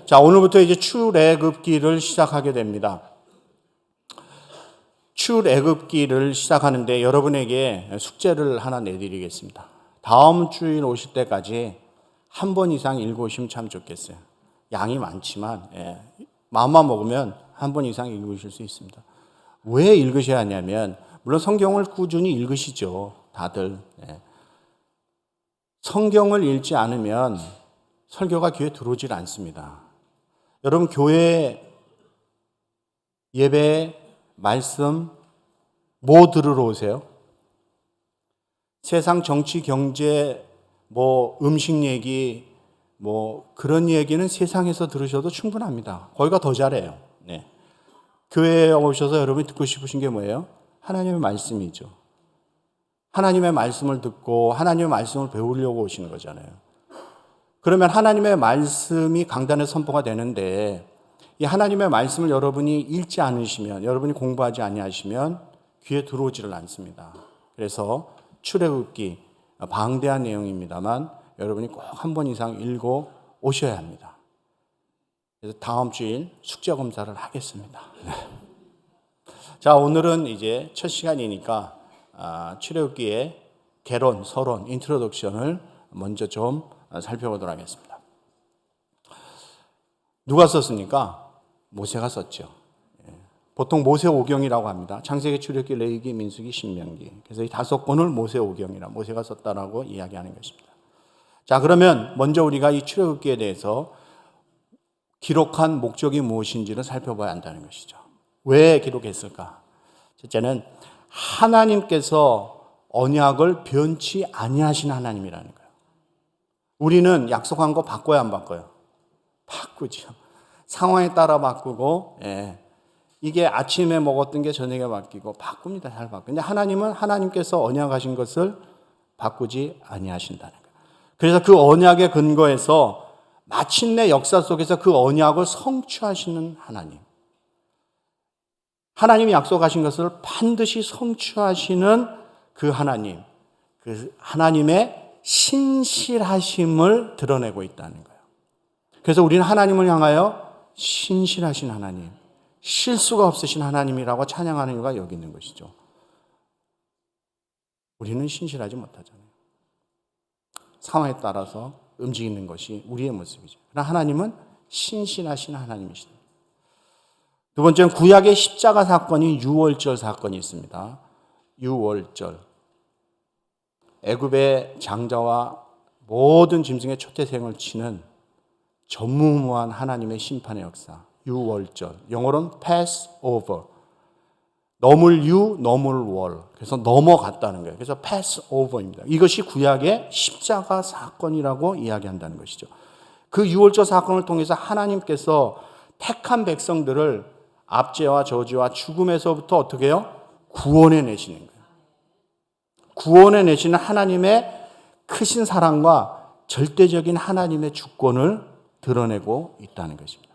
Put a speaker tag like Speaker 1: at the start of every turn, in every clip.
Speaker 1: 자, 오늘부터 이제 출애굽기를 시작하게 됩니다. 출애굽기를 시작하는데 여러분에게 숙제를 하나 내드리겠습니다. 다음 주일 오실 때까지 한 번 이상 읽으시면 참 좋겠어요. 양이 많지만 마음만 먹으면 한 번 이상 읽으실 수 있습니다. 왜 읽으셔야 하냐면 물론 성경을 꾸준히 읽으시죠. 다들. 성경을 읽지 않으면 설교가 귀에 들어오질 않습니다. 여러분 교회 예배 말씀 뭐 들으러 오세요? 세상 정치 경제 음식 얘기 그런 얘기는 세상에서 들으셔도 충분합니다. 거기가 더 잘해요. 교회에 오셔서 여러분이 듣고 싶으신 게 뭐예요? 하나님의 말씀이죠. 하나님의 말씀을 듣고 하나님의 말씀을 배우려고 오시는 거잖아요. 그러면 하나님의 말씀이 강단에 선포가 되는데 이 하나님의 말씀을 여러분이 읽지 않으시면, 여러분이 공부하지 아니하시면 귀에 들어오지를 않습니다. 그래서 출애굽기 방대한 내용입니다만 여러분이 꼭 한 번 이상 읽어 오셔야 합니다. 그래서 다음 주일 숙제 검사를 하겠습니다. 자, 오늘은 이제 첫 시간이니까 출애굽기의 개론, 서론, 인트로덕션을 먼저 좀 살펴보도록 하겠습니다. 누가 썼습니까? 모세가 썼죠. 보통 모세오경이라고 합니다. 창세기, 출애굽기, 레위기, 민수기, 신명기. 그래서 이 5권을 모세오경이라 모세가 썼다라고 이야기하는 것입니다. 자, 그러면 먼저 우리가 이 출애굽기에 대해서 기록한 목적이 무엇인지를 살펴봐야 한다는 것이죠. 왜 기록했을까? 첫째는 하나님께서 언약을 변치 아니하신 하나님이라는 거예요. 우리는 약속한 거 바꿔야 안 바꿔요? 바꾸죠. 상황에 따라 바꾸고, 이게 아침에 먹었던 게 저녁에 바뀌고 바꿉니다. 잘 바꿔요. 근데 하나님은 하나님께서 언약하신 것을 바꾸지 아니하신다는 거예요. 그래서 그 언약의 근거에서 마침내 역사 속에서 그 언약을 성취하시는 하나님. 하나님이 약속하신 것을 반드시 성취하시는 그 하나님. 그 하나님의 신실하심을 드러내고 있다는 거예요. 그래서 우리는 하나님을 향하여 신실하신 하나님, 실수가 없으신 하나님이라고 찬양하는 이유가 여기 있는 것이죠. 우리는 신실하지 못하잖아요. 상황에 따라서 움직이는 것이 우리의 모습이죠. 그러나 하나님은 신실하신 하나님이십니다. 두 번째는 구약의 십자가 사건이 유월절 사건이 있습니다. 유월절. 애굽의 장자와 모든 짐승의 초태생을 치는 전무후무한 하나님의 심판의 역사. 유월절. 영어로는 Passover. 넘을 유, 넘을 월. 그래서 넘어갔다는 거예요. 그래서 Passover입니다. 이것이 구약의 십자가 사건이라고 이야기한다는 것이죠. 그 유월절 사건을 통해서 하나님께서 택한 백성들을 압제와 저주와 죽음에서부터 어떻게 해요? 구원해 내시는 거예요. 구원해 내시는 하나님의 크신 사랑과 절대적인 하나님의 주권을 드러내고 있다는 것입니다.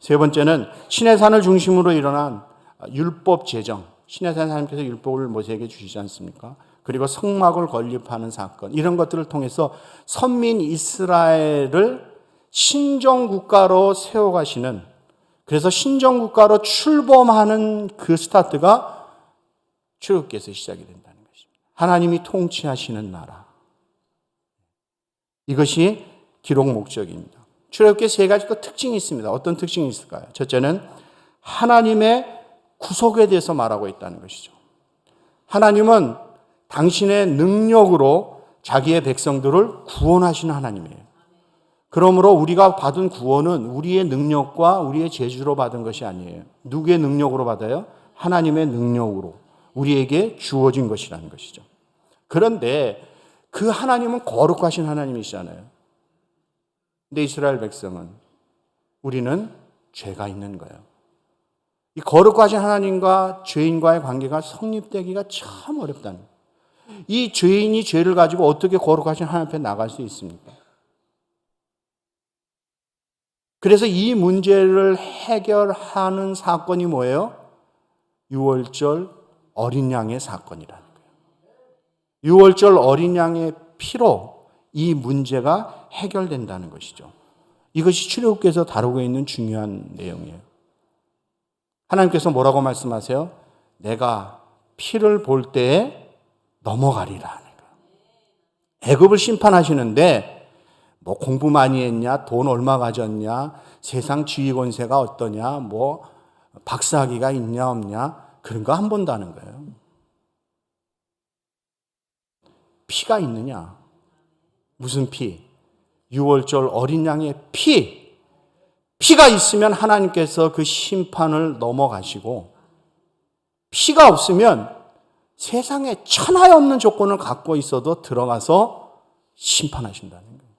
Speaker 1: 세 번째는 시내산을 중심으로 일어난 율법 제정. 시내산 하나님께서 율법을 모세에게 주시지 않습니까? 그리고 성막을 건립하는 사건. 이런 것들을 통해서 선민 이스라엘을 신정국가로 세워가시는, 그래서 신정국가로 출범하는 그 스타트가 출애굽기에서 시작이 된다는 것입니다. 하나님이 통치하시는 나라. 이것이 기록 목적입니다. 출애굽기에 세 가지 또 특징이 있습니다. 어떤 특징이 있을까요? 첫째는 하나님의 구속에 대해서 말하고 있다는 것이죠. 하나님은 당신의 능력으로 자기의 백성들을 구원하시는 하나님이에요. 그러므로 우리가 받은 구원은 우리의 능력과 우리의 재주로 받은 것이 아니에요. 누구의 능력으로 받아요? 하나님의 능력으로 우리에게 주어진 것이라는 것이죠. 그런데 그 하나님은 거룩하신 하나님이시잖아요. 근데 이스라엘 백성은, 우리는 죄가 있는 거예요. 이 거룩하신 하나님과 죄인과의 관계가 성립되기가 참 어렵다는 거예요. 이 죄인이 죄를 가지고 어떻게 거룩하신 하나님 앞에 나갈 수 있습니까? 그래서 이 문제를 해결하는 사건이 뭐예요? 유월절 어린 양의 사건이라는 거예요. 유월절 어린 양의 피로 이 문제가 해결된다는 것이죠. 이것이 출애굽기에서 다루고 있는 중요한 내용이에요. 하나님께서 뭐라고 말씀하세요? 내가 피를 볼 때에 넘어가리라 하는 거예요. 애굽을 심판하시는데 뭐 공부 많이 했냐, 돈 얼마 가졌냐, 세상 지위 권세가 어떠냐, 뭐 박사학위가 있냐 없냐, 그런 거 안 본다는 거예요. 피가 있느냐? 무슨 피? 유월절 어린 양의 피. 피가 있으면 하나님께서 그 심판을 넘어가시고, 피가 없으면 세상에 천하에 없는 조건을 갖고 있어도 들어가서 심판하신다는 거예요.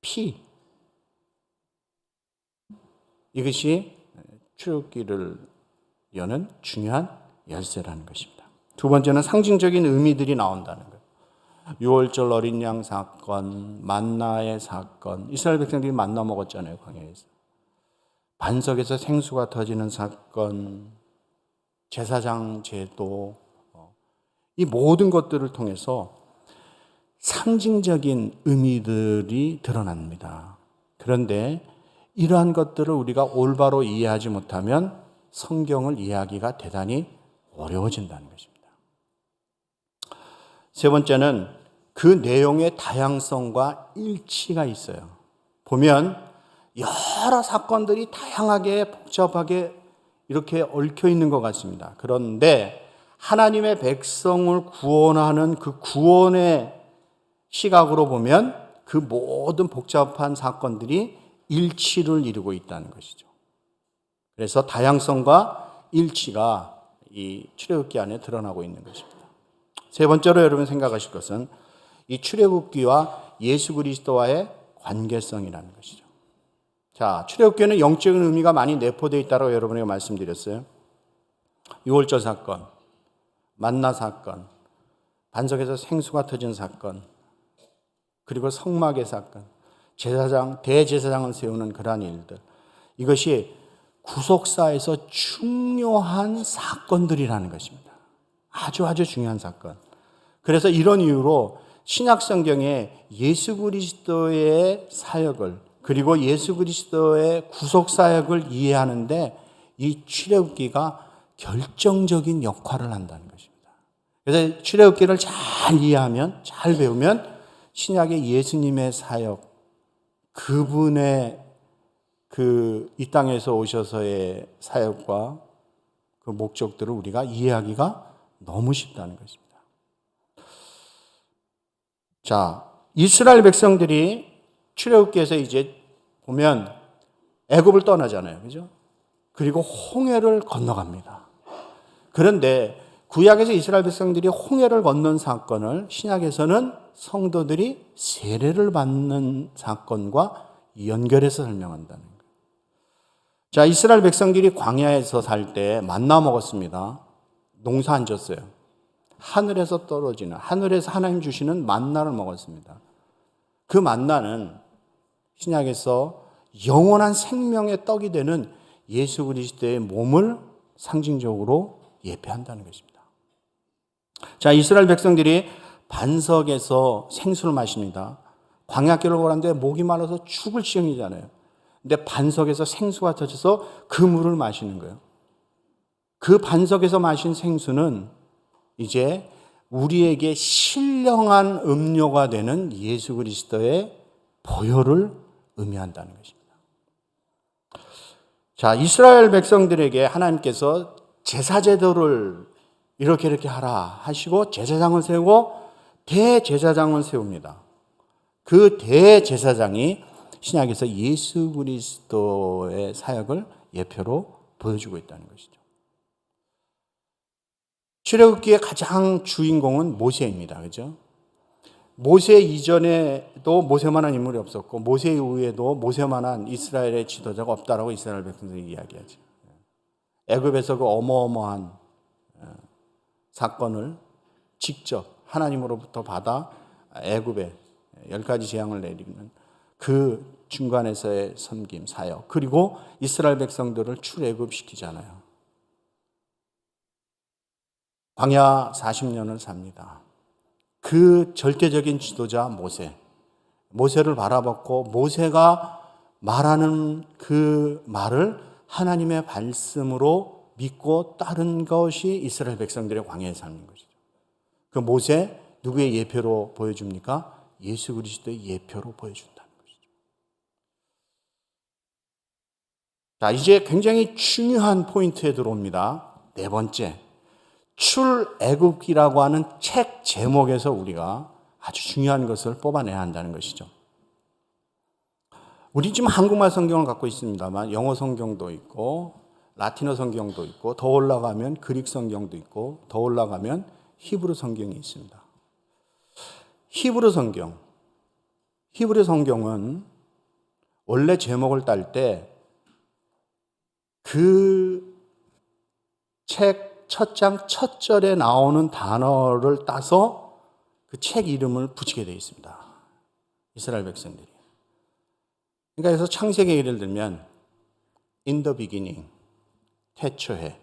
Speaker 1: 피. 이것이 출애굽기를 여는 중요한 열쇠라는 것입니다. 두 번째는 상징적인 의미들이 나온다는 거예요. 유월절 어린 양 사건, 만나의 사건, 이스라엘 백성들이 만나 먹었잖아요, 광야에서. 반석에서 생수가 터지는 사건, 제사장 제도, 이 모든 것들을 통해서 상징적인 의미들이 드러납니다. 그런데 이러한 것들을 우리가 올바로 이해하지 못하면 성경을 이해하기가 대단히 어려워진다는 것입니다. 세 번째는 그 내용의 다양성과 일치가 있어요. 보면 여러 사건들이 다양하게 복잡하게 이렇게 얽혀 있는 것 같습니다. 그런데 하나님의 백성을 구원하는 그 구원의 시각으로 보면 그 모든 복잡한 사건들이 일치를 이루고 있다는 것이죠. 그래서 다양성과 일치가 이 출애굽기 안에 드러나고 있는 것입니다. 세 번째로 여러분 생각하실 것은 이 출애굽기와 예수 그리스도와의 관계성이라는 것이죠. 자, 출애굽기에는 영적인 의미가 많이 내포되어 있다고 여러분에게 말씀드렸어요. 유월절 사건, 만나 사건, 반석에서 생수가 터진 사건, 그리고 성막의 사건, 제사장, 대제사장을 세우는 그러한 일들. 이것이 구속사에서 중요한 사건들이라는 것입니다. 아주 중요한 사건. 그래서 이런 이유로 신약 성경에 예수 그리스도의 사역을 그리고 예수 그리스도의 구속 사역을 이해하는데 이 출애굽기가 결정적인 역할을 한다는 것입니다. 그래서 출애굽기를 잘 이해하면, 잘 배우면 신약의 예수님의 사역, 그분의 이 땅에서 오셔서의 사역과 그 목적들을 우리가 이해하기가 너무 쉽다는 것입니다. 자, 이스라엘 백성들이 출애굽기에서 이제 보면 애굽을 떠나잖아요. 그죠? 그리고 홍해를 건너갑니다. 그런데 구약에서 이스라엘 백성들이 홍해를 건넌 사건을 신약에서는 성도들이 세례를 받는 사건과 연결해서 설명한다는 거예요. 자, 이스라엘 백성들이 광야에서 살 때 만나 먹었습니다. 농사 안 졌어요. 하늘에서 떨어지는, 하늘에서 하나님 주시는 만나를 먹었습니다. 그 만나는 신약에서 영원한 생명의 떡이 되는 예수 그리스도의 몸을 상징적으로 예표한다는 것입니다. 자, 이스라엘 백성들이 반석에서 생수를 마십니다. 광야길을 오는데 목이 말라서 죽을 지경이잖아요. 근데 반석에서 생수가 터져서 그 물을 마시는 거예요. 그 반석에서 마신 생수는 이제 우리에게 신령한 음료가 되는 예수 그리스도의 보혈을 의미한다는 것입니다. 자, 이스라엘 백성들에게 하나님께서 제사제도를 이렇게 하라 하시고 제사장을 세우고 대제사장을 세웁니다. 그 대제사장이 신약에서 예수 그리스도의 사역을 예표로 보여주고 있다는 것이죠. 출애굽기의 가장 주인공은 모세입니다. 그죠? 모세 이전에도 모세만한 인물이 없었고 모세 이후에도 모세만한 이스라엘의 지도자가 없다라고 이스라엘 백성들이 이야기하죠. 애굽에서 그 어마어마한 사건을 직접 하나님으로부터 받아 애굽에 10가지 재앙을 내리는 그 중간에서의 섬김, 사역, 그리고 이스라엘 백성들을 출애굽시키잖아요. 광야 40년을 삽니다. 그 절대적인 지도자 모세를 바라봤고 모세가 말하는 그 말을 하나님의 말씀으로 믿고 따른 것이 이스라엘 백성들의 광야의 삶인 것이죠. 그 모세 누구의 예표로 보여줍니까? 예수 그리스도의 예표로 보여준다는 것이죠. 자, 이제 굉장히 중요한 포인트에 들어옵니다. 네 번째, 출애굽기라고 하는 책 제목에서 우리가 아주 중요한 것을 뽑아내야 한다는 것이죠. 우리 지금 한국말 성경을 갖고 있습니다만 영어 성경도 있고 라틴어 성경도 있고 더 올라가면 그릭 성경도 있고 더 올라가면 히브리 성경이 있습니다. 히브리 성경은 원래 제목을 딸 때 그 책 첫 장 첫 절에 나오는 단어를 따서 그 책 이름을 붙이게 되어 있습니다. 이스라엘 백성들이. 그러니까 그래서 창세기 예를 들면 in the beginning, 태초에.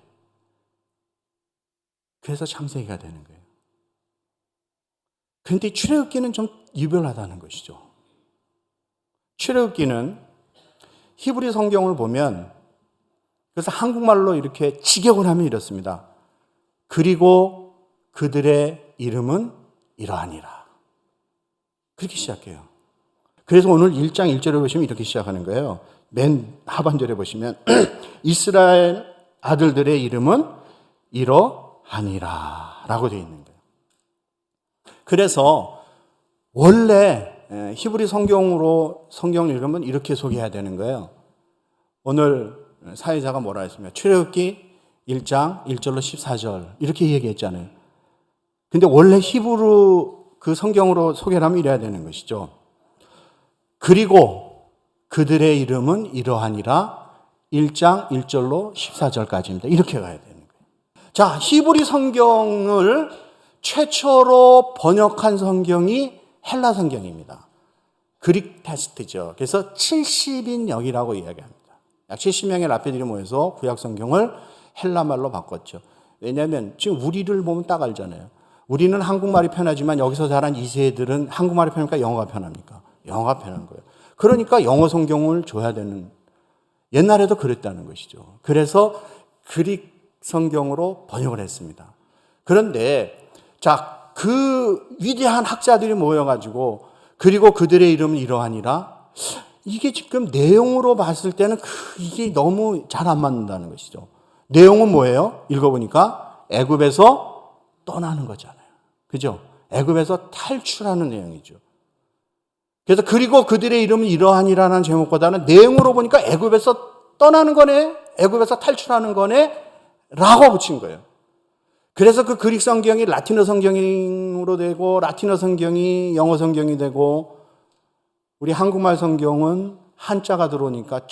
Speaker 1: 그래서 창세기가 되는 거예요. 그런데 출애굽기는 좀 유별하다는 것이죠. 출애굽기는 히브리 성경을 보면 그래서 한국말로 이렇게 직역을 하면 이렇습니다. 그리고 그들의 이름은 이러하니라. 그렇게 시작해요. 그래서 오늘 1장 1절에 보시면 이렇게 시작하는 거예요. 맨 하반절에 보시면 이스라엘 아들들의 이름은 이러하니라 라고 되어 있는 거예요. 그래서 원래 히브리 성경을 읽으면 이렇게 소개해야 되는 거예요. 오늘 사회자가 뭐라 했습니까? 출애굽기 1장 1절로 14절 이렇게 얘기했잖아요. 근데 원래 히브리 그 성경으로 소개를 하면 이래야 되는 것이죠. 그리고 그들의 이름은 이러하니라 1장 1절로 14절까지입니다. 이렇게 가야 되는 거예요. 자, 히브리 성경을 최초로 번역한 성경이 헬라 성경입니다. 그릭 텍스트죠. 그래서 70인역이라고 이야기합니다. 약 70명의 랍비들이 모여서 구약 성경을 헬라말로 바꿨죠. 왜냐하면 지금 우리를 보면 딱 알잖아요. 우리는 한국말이 편하지만 여기서 자란 2세들은 한국말이 편합니까? 영어가 편합니까? 영어가 편한 거예요. 그러니까 영어 성경을 줘야 되는, 옛날에도 그랬다는 것이죠. 그래서 그릭 성경으로 번역을 했습니다. 그런데 자, 그 위대한 학자들이 모여가지고 그리고 그들의 이름은 이러하니라, 이게 지금 내용으로 봤을 때는 이게 너무 잘 안 맞는다는 것이죠. 내용은 뭐예요? 읽어보니까 애굽에서 떠나는 거잖아요. 그죠? 애굽에서 탈출하는 내용이죠. 그래서 그리고 그들의 이름은 이러하니라는 제목보다는 내용으로 보니까 애굽에서 떠나는 거네, 애굽에서 탈출하는 거네 라고 붙인 거예요. 그래서 그 그릭 성경이 라틴어 성경으로 되고 라틴어 성경이 영어 성경이 되고 우리 한국말 성경은 한자가 들어오니까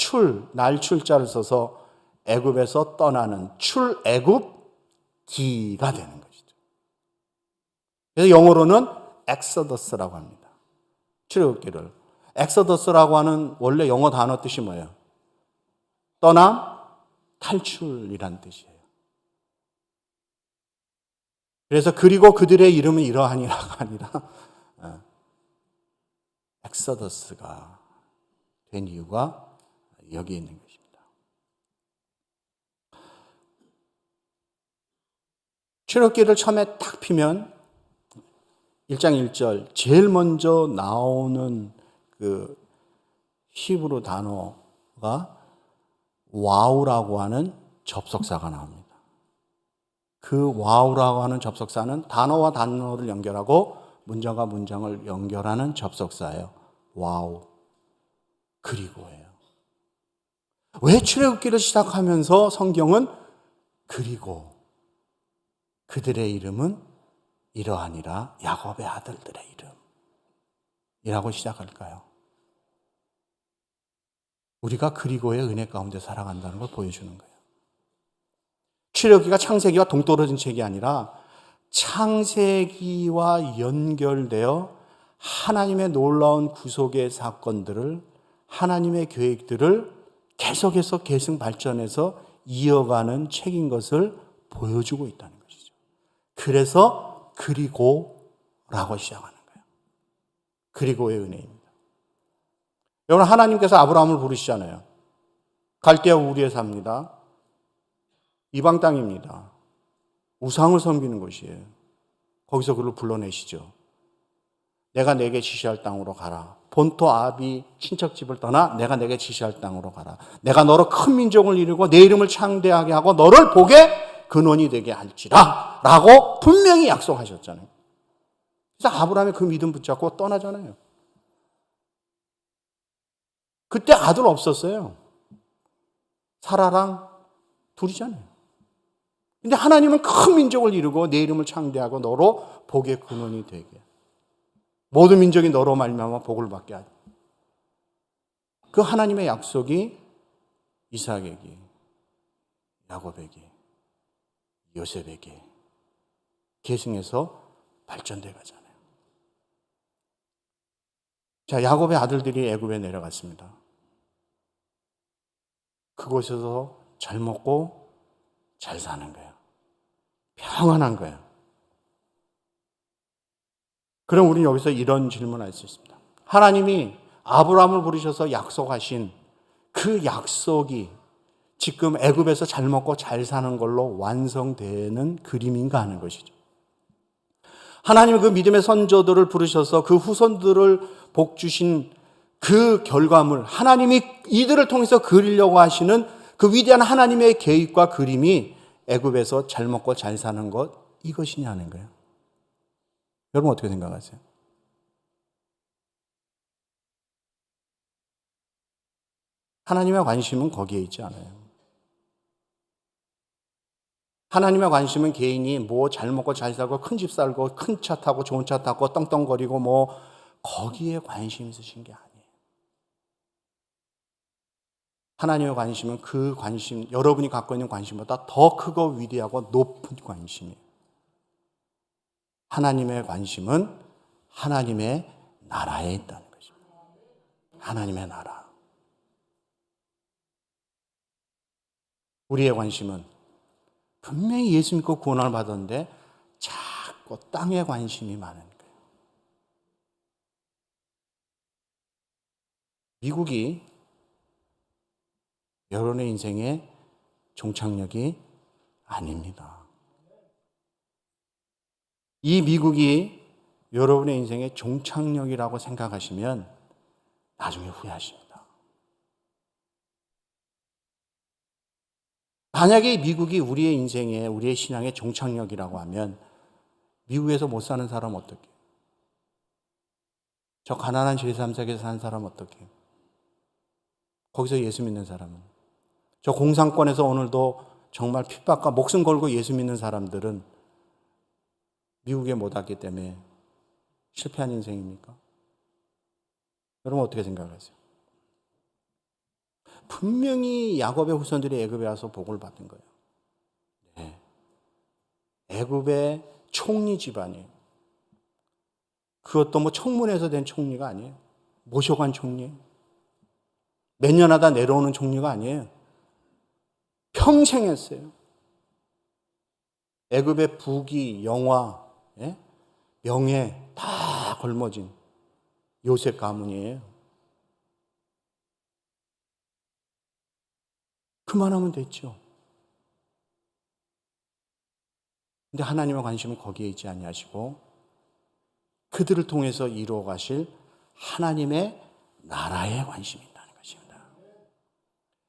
Speaker 1: 날출자를 써서 애굽에서 떠나는 출애굽기가 되는 것이죠. 그래서 영어로는 엑소더스라고 합니다. 출애굽기를. 엑소더스라고 하는 원래 영어 단어 뜻이 뭐예요? 떠남, 탈출이란 뜻이에요. 그래서 그리고 그들의 이름은 이러하니라가 아니라 엑소더스가 된 이유가 여기 있는 것입니다. 출애굽기를 처음에 딱 피면 1장 1절 제일 먼저 나오는 그 히브리 단어가 와우라고 하는 접속사가 나옵니다. 그 와우라고 하는 접속사는 단어와 단어를 연결하고 문장과 문장을 연결하는 접속사예요. 와우. 그리고예요. 왜 출애굽기를 시작하면서 성경은 그리고 그들의 이름은 이러하니라, 야곱의 아들들의 이름이라고 시작할까요? 우리가 그리고의 은혜 가운데 살아간다는 걸 보여주는 거예요. 출애굽기가 창세기와 동떨어진 책이 아니라 창세기와 연결되어 하나님의 놀라운 구속의 사건들을, 하나님의 계획들을 계속해서 계승 발전해서 이어가는 책인 것을 보여주고 있다는 것이죠. 그래서 그리고라고 시작하는 거예요. 그리고의 은혜입니다. 여러분, 하나님께서 아브라함을 부르시잖아요. 갈대아 우리에 삽니다. 이방 땅입니다. 우상을 섬기는 곳이에요. 거기서 그를 불러내시죠. 내가 내게 지시할 땅으로 가라. 본토 아비 친척집을 떠나 내가 내게 지시할 땅으로 가라. 내가 너로 큰 민족을 이루고 내 이름을 창대하게 하고 너를 복의 근원이 되게 할지라 라고 분명히 약속하셨잖아요. 그래서 아브라함이 그 믿음 붙잡고 떠나잖아요. 그때 아들 없었어요. 사라랑 둘이잖아요. 근데 하나님은 큰 민족을 이루고 내 이름을 창대하고 너로 복의 근원이 되게, 모든 민족이 너로 말미암아 복을 받게 하리. 그 하나님의 약속이 이삭에게, 야곱에게, 요셉에게 계승해서 발전돼 가잖아요. 자, 야곱의 아들들이 애굽에 내려갔습니다. 그곳에서 잘 먹고 잘 사는 거예요. 평안한 거예요. 그럼 우리는 여기서 이런 질문을 할 수 있습니다. 하나님이 아브라함을 부르셔서 약속하신 그 약속이 지금 애굽에서 잘 먹고 잘 사는 걸로 완성되는 그림인가 하는 것이죠. 하나님은 그 믿음의 선조들을 부르셔서 그 후손들을 복 주신 그 결과물, 하나님이 이들을 통해서 그리려고 하시는 그 위대한 하나님의 계획과 그림이 애굽에서 잘 먹고 잘 사는 것, 이것이냐는 거예요. 여러분 어떻게 생각하세요? 하나님의 관심은 거기에 있지 않아요. 하나님의 관심은 개인이 뭐 잘 먹고 잘 살고 큰 집 살고 큰 차 타고 좋은 차 타고 떵떵거리고 뭐 거기에 관심 있으신 게 아니에요. 하나님의 관심은 그 관심, 여러분이 갖고 있는 관심보다 더 크고 위대하고 높은 관심이에요. 하나님의 관심은 하나님의 나라에 있다는 것입니다. 하나님의 나라. 우리의 관심은 분명히 예수 믿고 구원을 받았는데 자꾸 땅에 관심이 많은 거예요. 미국이 여러분의 인생의 종착역이 아닙니다. 이 미국이 여러분의 인생의 종착역이라고 생각하시면 나중에 후회하십니다. 만약에 미국이 우리의 인생의, 우리의 신앙의 종착역이라고 하면 미국에서 못 사는 사람 어떡해요? 저 가난한 제3세계에서 사는 사람 어떡해요? 거기서 예수 믿는 사람은? 저 공산권에서 오늘도 정말 핍박과 목숨 걸고 예수 믿는 사람들은 미국에 못 왔기 때문에 실패한 인생입니까? 여러분 어떻게 생각하세요? 분명히 야곱의 후손들이 애굽에 와서 복을 받은 거예요. 네. 애굽의 총리 집안이에요. 그것도 뭐 청문회에서 된 총리가 아니에요. 모셔간 총리예요. 몇 년 하다 내려오는 총리가 아니에요. 평생 했어요. 애굽의 부귀, 영화, 예? 명예 다 걸머진 요셉 가문이에요. 그만하면 됐죠. 근데 하나님의 관심은 거기에 있지 아니하시고 그들을 통해서 이루어 가실 하나님의 나라에 관심이 있다는 것입니다.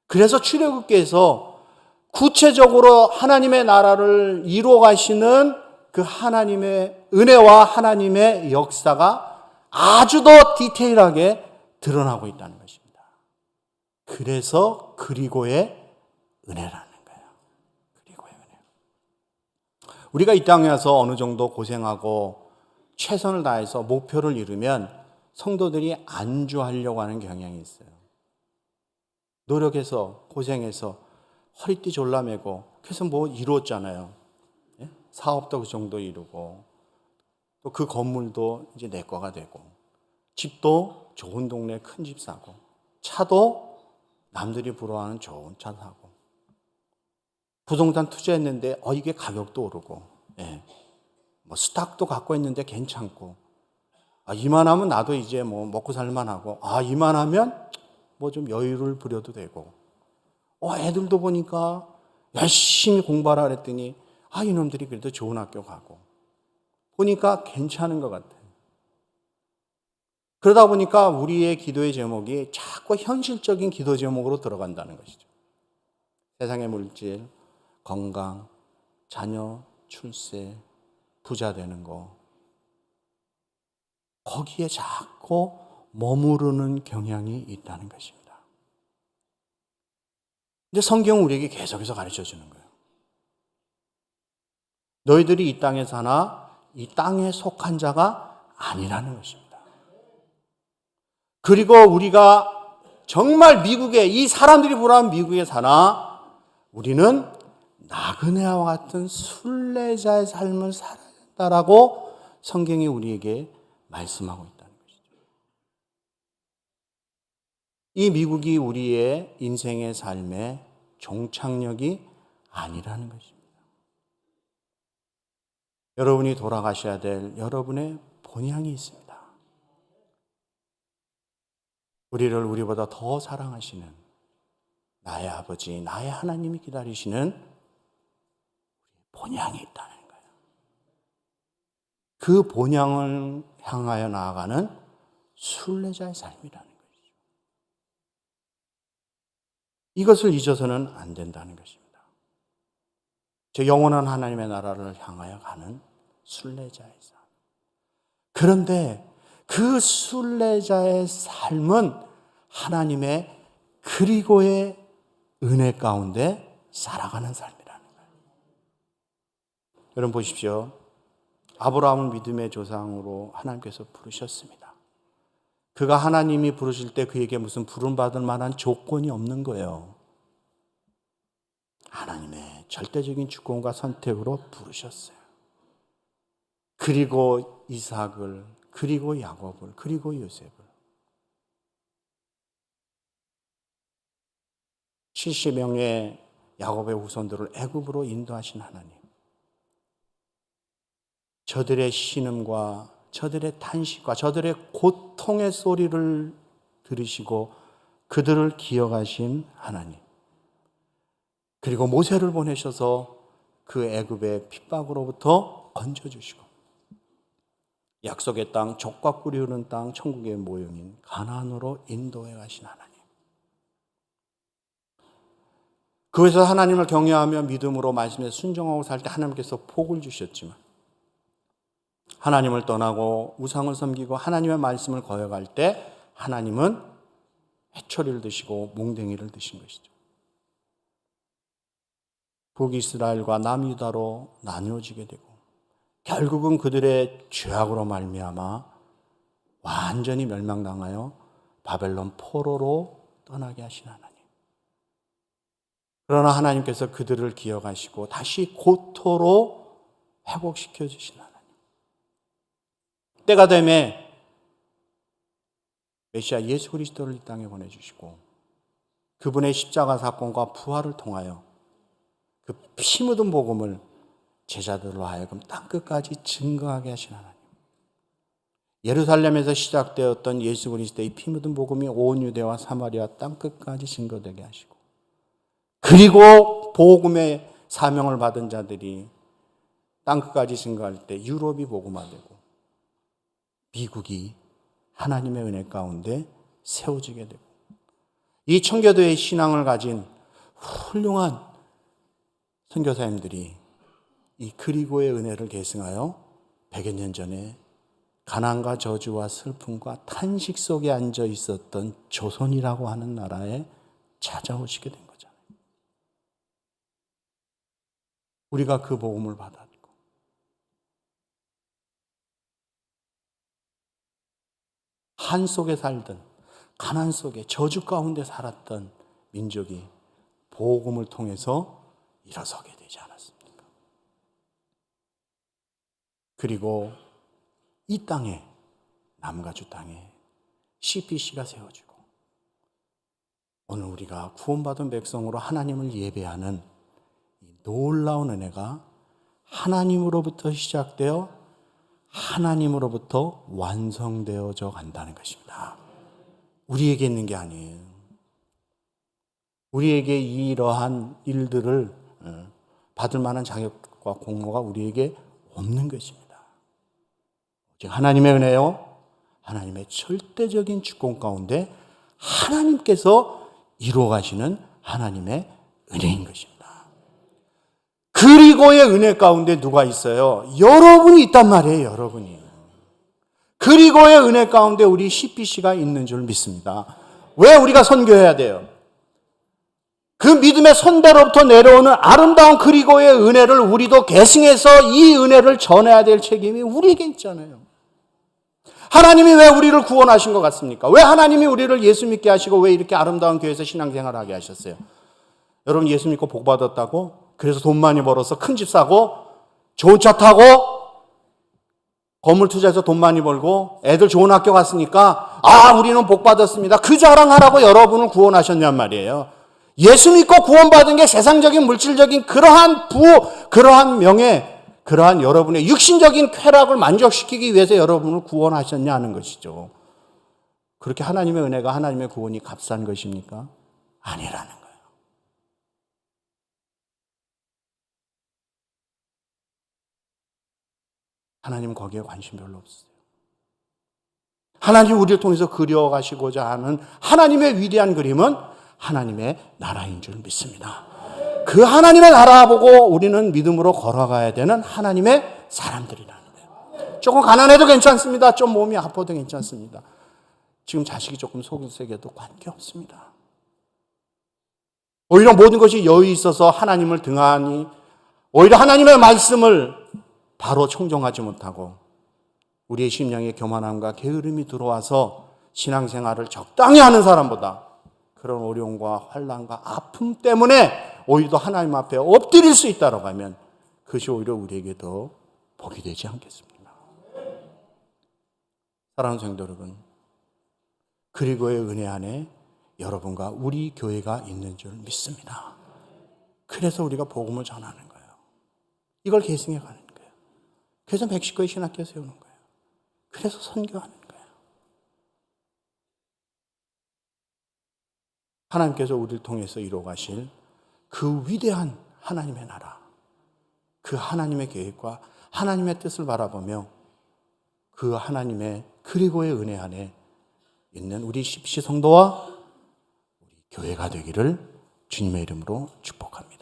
Speaker 1: 그래서 출애굽기에서 구체적으로 하나님의 나라를 이루어 가시는 그 하나님의 은혜와 하나님의 역사가 아주 더 디테일하게 드러나고 있다는 것입니다. 그래서 그리고의 은혜라는 거예요. 그리고의 은혜. 우리가 이 땅에 와서 어느 정도 고생하고 최선을 다해서 목표를 이루면 성도들이 안주하려고 하는 경향이 있어요. 노력해서 고생해서 허리띠 졸라매고 그래서 뭐 이루었잖아요. 예? 사업도 그 정도 이루고 또 그 건물도 이제 내 거가 되고 집도 좋은 동네 큰 집 사고 차도 남들이 부러워하는 좋은 차 사고 부동산 투자했는데 이게 가격도 오르고 예. 뭐 스탁도 갖고 있는데 괜찮고 이만하면 나도 이제 뭐 먹고 살만하고, 이만하면 뭐 좀 여유를 부려도 되고, 애들도 보니까 열심히 공부하라 그랬더니 이놈들이 그래도 좋은 학교 가고 보니까 괜찮은 것 같아요. 그러다 보니까 우리의 기도의 제목이 자꾸 현실적인 기도 제목으로 들어간다는 것이죠. 세상의 물질, 건강, 자녀, 출세, 부자 되는 거, 거기에 자꾸 머무르는 경향이 있다는 것입니다. 근데 성경은 우리에게 계속해서 가르쳐 주는 거예요. 너희들이 이 땅에 사나 이 땅에 속한 자가 아니라는 것입니다. 그리고 우리가 정말 미국에, 이 사람들이 보라는 미국에 사나 우리는 나그네와 같은 순례자의 삶을 살아야 한다라고 성경이 우리에게 말씀하고 있다는 것이죠. 이 미국이 우리의 인생의 삶의 종착역이 아니라는 것입니다. 여러분이 돌아가셔야 될 여러분의 본향이 있습니다. 우리를 우리보다 더 사랑하시는 나의 아버지, 나의 하나님이 기다리시는 본향이 있다는 거예요. 그 본향을 향하여 나아가는 순례자의 삶이라는 것이죠. 이것을 잊어서는 안 된다는 것입니다. 저 영원한 하나님의 나라를 향하여 가는 순례자의 삶. 그런데 그 순례자의 삶은 하나님의 그리고의 은혜 가운데 살아가는 삶이라는 거예요. 여러분 보십시오. 아브라함을 믿음의 조상으로 하나님께서 부르셨습니다. 그가 하나님이 부르실 때 그에게 무슨 부름받을 만한 조건이 없는 거예요. 하나님의 절대적인 주권과 선택으로 부르셨어요. 그리고 이삭을, 그리고 야곱을, 그리고 요셉을 70명의 야곱의 후손들을 애굽으로 인도하신 하나님. 저들의 신음과 저들의 탄식과 저들의 고통의 소리를 들으시고 그들을 기억하신 하나님. 그리고 모세를 보내셔서 그 애굽의 핍박으로부터 건져주시고 약속의 땅, 족과 꿀이 흐르는 땅, 천국의 모형인 가나안으로 인도해 가신 하나님. 그것에서 하나님을 경외하며 믿음으로 말씀에 순종하고 살 때 하나님께서 복을 주셨지만 하나님을 떠나고 우상을 섬기고 하나님의 말씀을 거역할 때 하나님은 회초리를 드시고 몽댕이를 드신 것이죠. 북이스라엘과 남유다로 나누어지게 되고 결국은 그들의 죄악으로 말미암아 완전히 멸망당하여 바벨론 포로로 떠나게 하신 하나님. 그러나 하나님께서 그들을 기억하시고 다시 고토로 회복시켜 주신 하나님. 때가 되매 메시아 예수 그리스도를 이 땅에 보내주시고 그분의 십자가 사건과 부활을 통하여 그 피 묻은 복음을 제자들로 하여금 땅끝까지 증거하게 하신 하나님. 예루살렘에서 시작되었던 예수 그리스도의 피 묻은 복음이 온 유대와 사마리아 땅끝까지 증거되게 하시고 그리고 복음의 사명을 받은 자들이 땅끝까지 증거할 때 유럽이 복음화되고 미국이 하나님의 은혜 가운데 세워지게 되고 이 청교도의 신앙을 가진 훌륭한 선교사님들이 이 그리고의 은혜를 계승하여 100여 년 전에 가난과 저주와 슬픔과 탄식 속에 앉아 있었던 조선이라고 하는 나라에 찾아오시게 된 거잖아요. 우리가 그 복음을 받았고 한 속에 살던 가난 속에 저주 가운데 살았던 민족이 복음을 통해서 일어서게 되지 않았습니까? 그리고 이 땅에 남가주 땅에 CPC가 세워지고 오늘 우리가 구원받은 백성으로 하나님을 예배하는 이 놀라운 은혜가 하나님으로부터 시작되어 하나님으로부터 완성되어져 간다는 것입니다. 우리에게 있는 게 아니에요. 우리에게 이러한 일들을 받을 만한 자격과 공로가 우리에게 없는 것입니다. 오직 하나님의 은혜요, 하나님의 절대적인 주권 가운데 하나님께서 이루어 가시는 하나님의 은혜인 것입니다. 그리고의 은혜 가운데 누가 있어요? 여러분이 있단 말이에요. 여러분이. 그리고의 은혜 가운데 우리 CPC가 있는 줄 믿습니다. 왜 우리가 선교해야 돼요? 그 믿음의 선대로부터 내려오는 아름다운 그리고의 은혜를 우리도 계승해서 이 은혜를 전해야 될 책임이 우리에게 있잖아요. 하나님이 왜 우리를 구원하신 것 같습니까? 왜 하나님이 우리를 예수 믿게 하시고 왜 이렇게 아름다운 교회에서 신앙생활을 하게 하셨어요? 여러분 예수 믿고 복 받았다고? 그래서 돈 많이 벌어서 큰 집 사고 좋은 차 타고 건물 투자해서 돈 많이 벌고 애들 좋은 학교 갔으니까 우리는 복 받았습니다. 그 자랑하라고 여러분을 구원하셨냔 말이에요. 예수 믿고 구원받은 게 세상적인 물질적인 그러한 그러한 명예, 그러한 여러분의 육신적인 쾌락을 만족시키기 위해서 여러분을 구원하셨냐 하는 것이죠. 그렇게 하나님의 은혜가 하나님의 구원이 값싼 것입니까? 아니라는 거예요. 하나님은 거기에 관심 별로 없어요. 하나님 우리를 통해서 그려가시고자 하는 하나님의 위대한 그림은 하나님의 나라인 줄 믿습니다. 그 하나님의 나라 보고 우리는 믿음으로 걸어가야 되는 하나님의 사람들이라는 거예요. 조금 가난해도 괜찮습니다. 좀 몸이 아파도 괜찮습니다. 지금 자식이 조금 속이 세게도 관계없습니다. 오히려 모든 것이 여유 있어서 하나님을 등한히, 오히려 하나님의 말씀을 바로 청종하지 못하고 우리의 심령에 교만함과 게으름이 들어와서 신앙생활을 적당히 하는 사람보다 그런 어려움과 환난과 아픔 때문에 오히려 하나님 앞에 엎드릴 수 있다고 하면 그것이 오히려 우리에게 더 복이 되지 않겠습니까? 사랑하는 성도 여러분, 그리고의 은혜 안에 여러분과 우리 교회가 있는 줄 믿습니다. 그래서 우리가 복음을 전하는 거예요. 이걸 계승해 가는 거예요. 그래서 멕시코에 신학교 세우는 거예요. 그래서 선교하는 거예요. 하나님께서 우리를 통해서 이루어 가실 그 위대한 하나님의 나라, 그 하나님의 계획과 하나님의 뜻을 바라보며 그 하나님의 그리고의 은혜 안에 있는 우리 CPC 성도와 우리 교회가 되기를 주님의 이름으로 축복합니다.